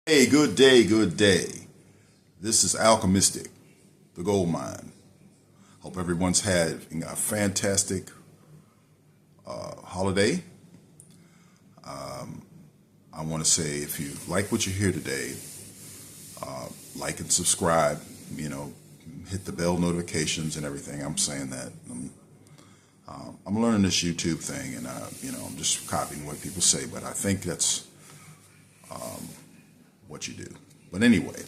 Hey, good day, good day. This is Alchemistic, the gold mine. Hope everyone's having a fantastic holiday. I want to say if you like what you hear today, like and subscribe, hit the bell notifications and everything. I'm saying that. I'm learning this YouTube thing and, I'm just copying what people say, but I think that's what you do. But anyway,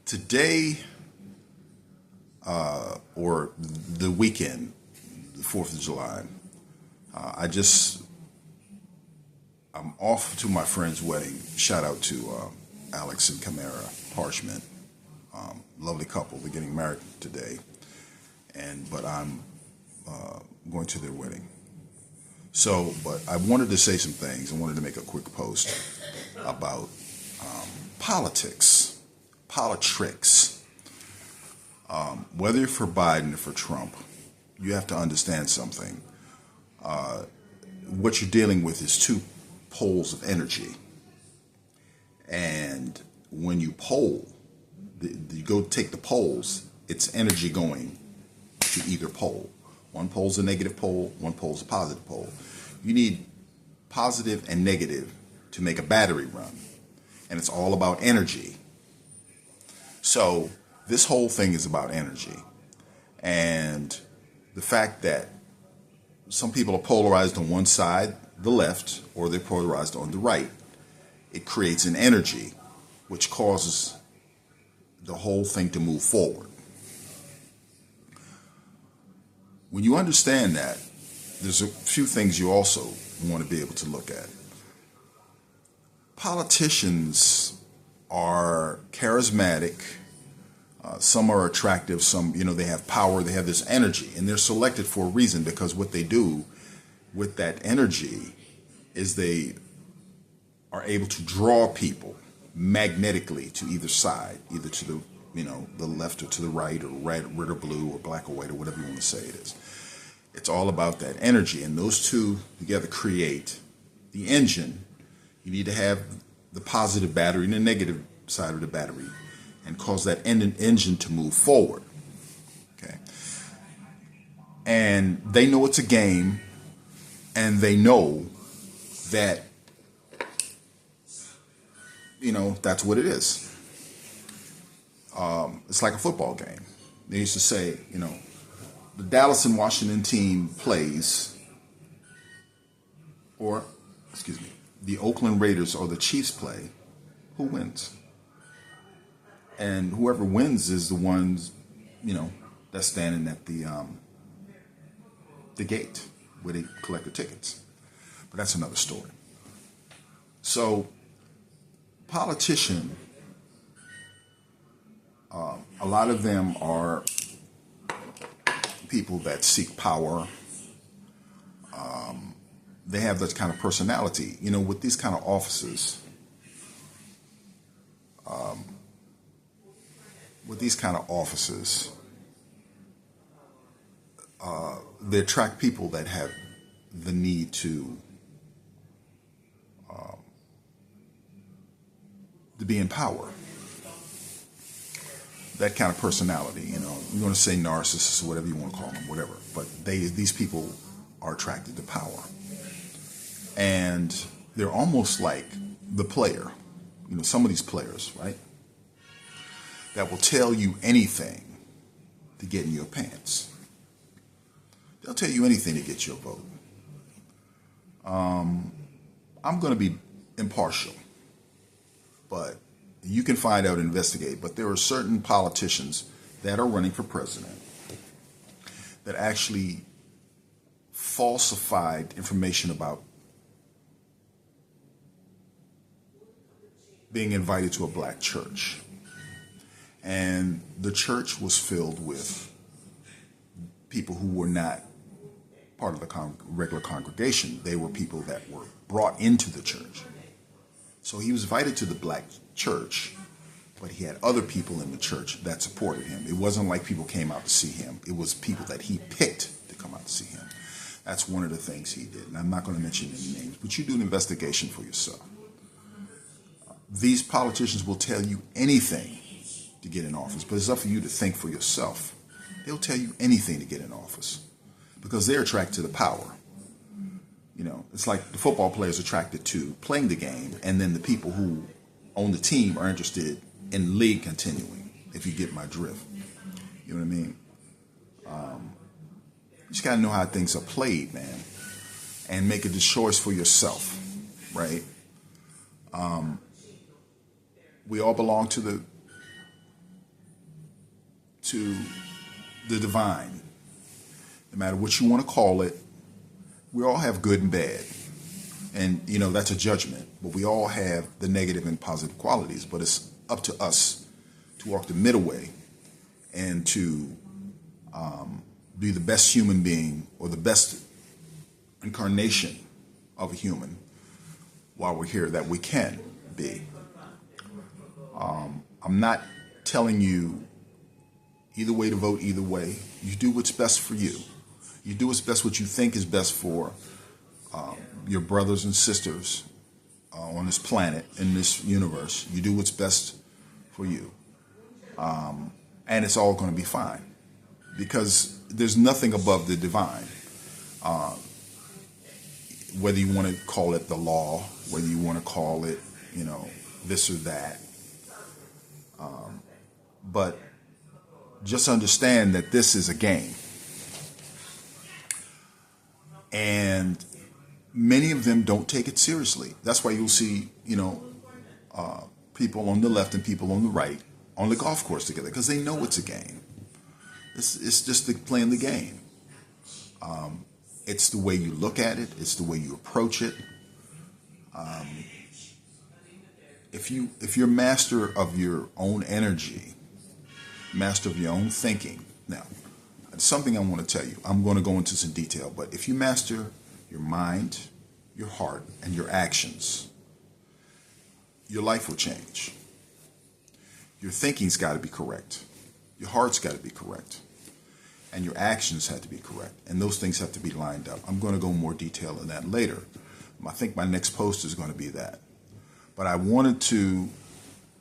today or the weekend, the 4th of July, I'm off to my friend's wedding. Shout out to Alex and Camara Parchment. Lovely couple. They're getting married today. But I'm going to their wedding. So, but I wanted to say some things. I wanted to make a quick post about politics, poly-matTRIX. Whether you're for Biden or for Trump, you have to understand something. What you're dealing with is two poles of energy. And when you pole, you go take the poles, it's energy going to either pole. One pole's a negative pole, one pole's a positive pole. You need positive and negative to make a battery run. And it's all about energy. So this whole thing is about energy. And the fact that some people are polarized on one side, the left, or they're polarized on the right, it creates an energy which causes the whole thing to move forward. When you understand that, there's a few things you also want to be able to look at. Politicians are charismatic. Some are attractive. Some, they have power. They have this energy, and they're selected for a reason because what they do with that energy is they are able to draw people magnetically to either side, either to the left or to the right, or red or blue, or black or white, or whatever you want to say it is. It's all about that energy, and those two together create the engine. You need to have the positive battery and the negative side of the battery and cause that engine to move forward. Okay. And they know it's a game, and they know that, that's what it is. It's like a football game. They used to say, the Dallas and Washington team plays, or, the Oakland Raiders or the Chiefs play, who wins? And whoever wins is the ones, that's standing at the gate where they collect the tickets. But that's another story. So, politician, a lot of them are people that seek power. They have this kind of personality, with these kind of offices. They attract people that have the need to be in power. That kind of personality, you're going to say narcissists or whatever you want to call them, whatever. But these people are attracted to power. And they're almost like the player, some of these players, right? That will tell you anything to get in your pants. They'll tell you anything to get your vote. I'm going to be impartial, but you can find out and investigate. But there are certain politicians that are running for president that actually falsified information about being invited to a black church. And the church was filled with people who were not part of the regular congregation. They were people that were brought into the church. So he was invited to the black church, but he had other people in the church that supported him. It wasn't like people came out to see him. It was people that he picked to come out to see him. That's one of the things he did. And I'm not going to mention any names, but you do an investigation for yourself. These politicians will tell you anything to get in office, but it's up for you to think for yourself. They'll tell you anything to get in office because they're attracted to the power. You know, it's like the football players attracted to playing the game, and then the people who own the team are interested in league continuing, if you get my drift. You know what I mean? You just got to know how things are played, man, and make a choice for yourself, right? We all belong to the divine. No matter what you want to call it, we all have good and bad. And, you know, that's a judgment. But we all have the negative and positive qualities. But it's up to us to walk the middle way and to be the best human being or the best incarnation of a human while we're here that we can be. I'm not telling you either way to vote either way. You do what's best for you. You do what's best, what you think is best for your brothers and sisters on this planet, in this universe. You do what's best for you. And it's all going to be fine. Because there's nothing above the divine. Whether you want to call it the law, whether you want to call it, you know, this or that. But just understand that this is a game. And many of them don't take it seriously. That's why you'll see, you know, people on the left and people on the right on the golf course together, because they know it's a game. It's just playing the game. It's the way you look at it. It's the way you approach it. If you're master of your own energy, master of your own thinking. Now, it's something I want to tell you. I'm going to go into some detail, but if you master your mind, your heart, and your actions, your life will change. Your thinking's got to be correct. Your heart's got to be correct. And your actions have to be correct. And those things have to be lined up. I'm going to go more detail in that later. I think my next post is going to be that. But I wanted to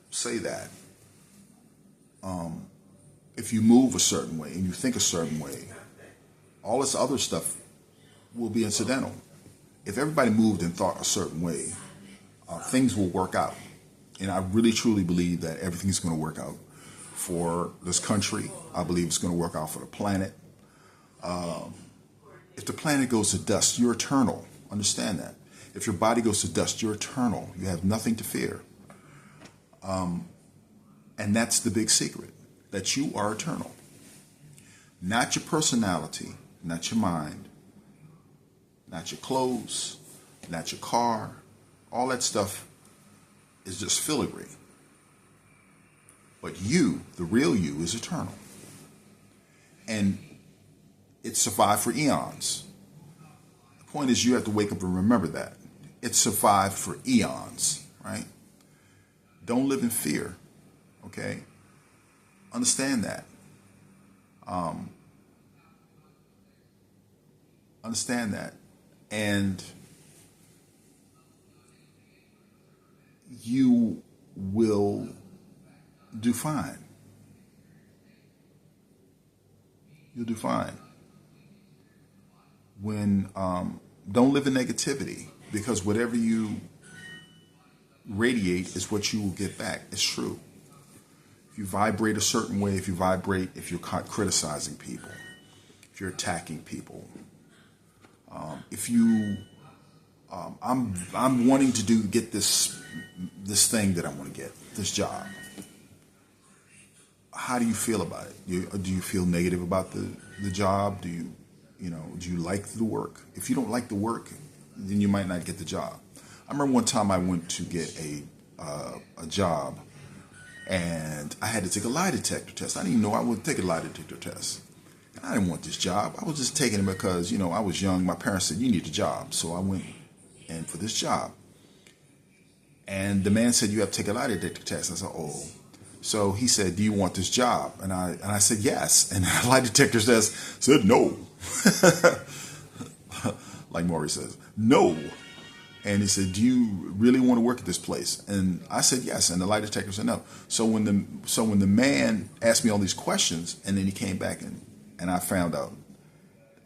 say that if you move a certain way and you think a certain way, all this other stuff will be incidental. If everybody moved and thought a certain way, things will work out. And I really truly believe that everything's going to work out for this country. I believe it's going to work out for the planet. If the planet goes to dust, you're eternal. Understand that. If your body goes to dust, you're eternal. You have nothing to fear. And that's the big secret, that you are eternal. Not your personality, not your mind, not your clothes, not your car. All that stuff is just filigree. But you, the real you, is eternal. And it survived for eons. The point is, you have to wake up and remember that. It survived for eons, right? Don't live in fear, okay? Understand that. Understand that. And you will do fine. You'll do fine. When don't live in negativity, because whatever you radiate is what you will get back. It's true. If you vibrate a certain way, if you're criticizing people, if you're attacking people, I'm wanting to get this thing that I want to get, this job. How do you feel about it? Do you feel negative about the job? Do you like the work? If you don't like the work, then you might not get the job. I remember one time I went to get a job, and I had to take a lie detector test. I didn't even know I would take a lie detector test. And I didn't want this job. I was just taking it because, I was young. My parents said, you need a job. So I went in for this job. And the man said, you have to take a lie detector test. I said, oh. So he said, do you want this job? And I said, yes. And the lie detector test said, no. Like Maury says, no. And he said, "Do you really want to work at this place?" And I said, "Yes." And the lie detector said, "No." So when the man asked me all these questions, and then he came back and I found out,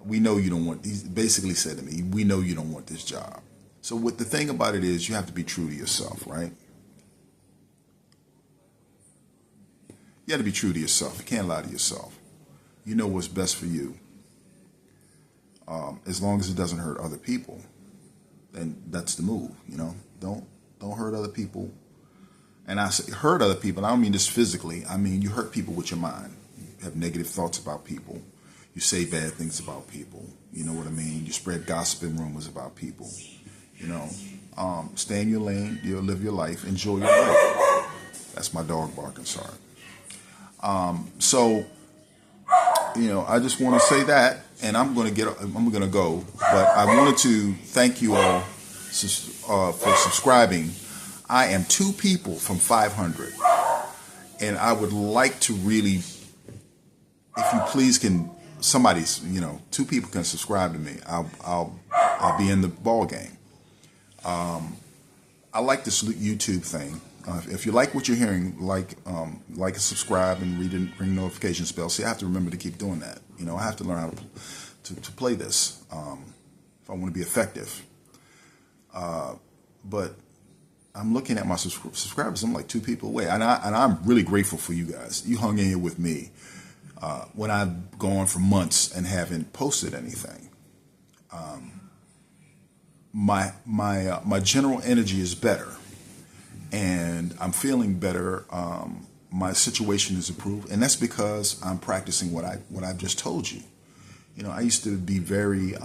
we know you don't want. He basically said to me, "We know you don't want this job." So what the thing about it is, you have to be true to yourself, right? You got to be true to yourself. You can't lie to yourself. You know what's best for you. As long as it doesn't hurt other people, then that's the move. You know, don't hurt other people. And I say hurt other people. I don't mean just physically. I mean you hurt people with your mind. You have negative thoughts about people. You say bad things about people. You know what I mean? You spread gossip and rumors about people. You know, stay in your lane. You'll live your life. Enjoy your life. That's my dog barking. Sorry. So, you know, I just want to say that, and I'm going to go. But I wanted to thank you all for subscribing. I am 2 people from 500, and I would like to really, if you please can, somebody's, you know, 2 people can subscribe to me. I'll be in the ball game. I like this YouTube thing. If you like what you're hearing, like and subscribe and ring notification bell. See, I have to remember to keep doing that. You know, I have to learn how to play this if I want to be effective. But I'm looking at my subscribers. I'm like 2 people away, and I'm really grateful for you guys. You hung in here with me when I've gone for months and haven't posted anything. My general energy is better. And I'm feeling better. My situation is improved, and that's because I'm practicing what I've just told you. You know, I used to be very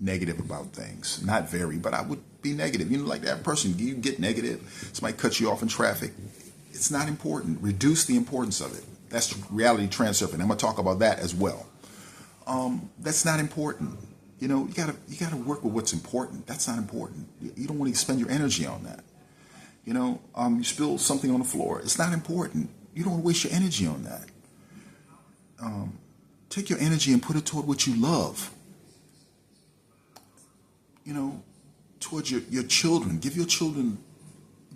negative about things. Not very, but I would be negative. You know, like that person, you get negative. Somebody cuts you off in traffic. It's not important. Reduce the importance of it. That's reality transferring. I'm gonna talk about that as well. That's not important. You know, you gotta work with what's important. That's not important. You don't want to spend your energy on that. You know, you spill something on the floor. It's not important. You don't want to waste your energy on that. Take your energy and put it toward what you love. You know, towards your children. Give your children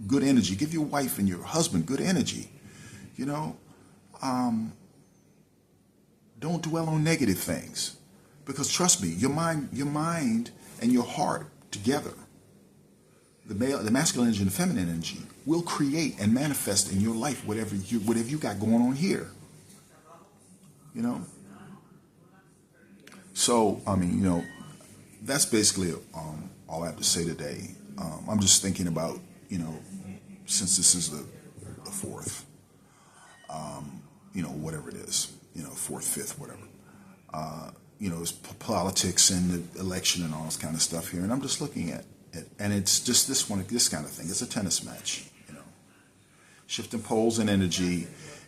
good energy. Give your wife and your husband good energy. You know, don't dwell on negative things, because trust me, your mind and your heart together, the masculine energy and the feminine energy, will create and manifest in your life whatever you got going on here. You know? So, I mean, you know, that's basically all I have to say today. I'm just thinking about, you know, since this is the 4th, you know, whatever it is, you know, 4th, 5th, whatever. You know, it's politics and the election and all this kind of stuff here. And I'm just looking at it, and it's just this kind of thing. It's a tennis match, you know. Shifting poles and energy,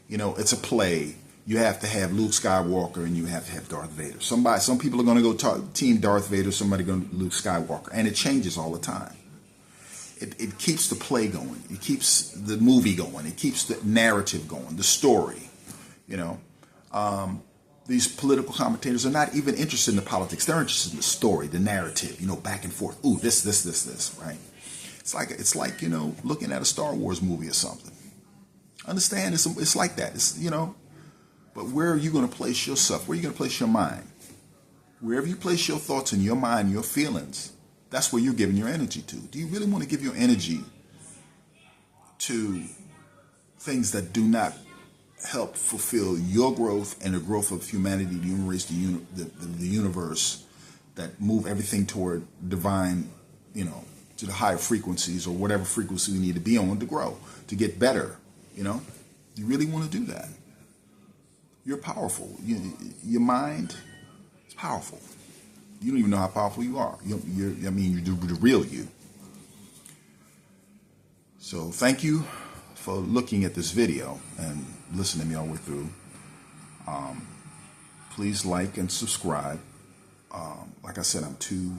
you know, it's a play. You have to have Luke Skywalker and you have to have Darth Vader. Some people are going to go team Darth Vader, somebody going to Luke Skywalker, and it changes all the time. It keeps the play going. It keeps the movie going. It keeps the narrative going, the story, you know. These political commentators are not even interested in the politics. They're interested in the story, the narrative, you know, back and forth. Ooh, this, right? It's like, you know, looking at a Star Wars movie or something. Understand? It's like that. It's, you know, but where are you going to place yourself? Where are you going to place your mind? Wherever you place your thoughts and your mind, your feelings, that's where you're giving your energy to. Do you really want to give your energy to things that do not help fulfill your growth and the growth of humanity, the human race, the universe, that move everything toward divine, you know, to the higher frequencies or whatever frequency we need to be on to grow, to get better, you know? You really want to do that? You're powerful. Your mind is powerful. You don't even know how powerful you are. You're the real you. So thank you for looking at this video and listening to me all the way through. Please like and subscribe. Like I said, I'm two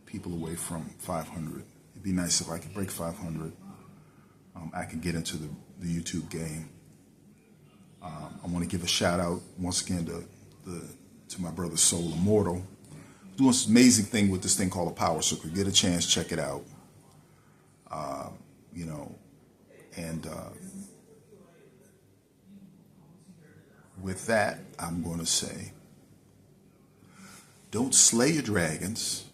people away from 500. It'd be nice if I could break 500. I can get into the YouTube game. I want to give a shout out once again to my brother Soul Immortal, doing this amazing thing with this thing called a power circle. Get a chance, check it out. You know, and with that, I'm going to say, don't slay your dragons.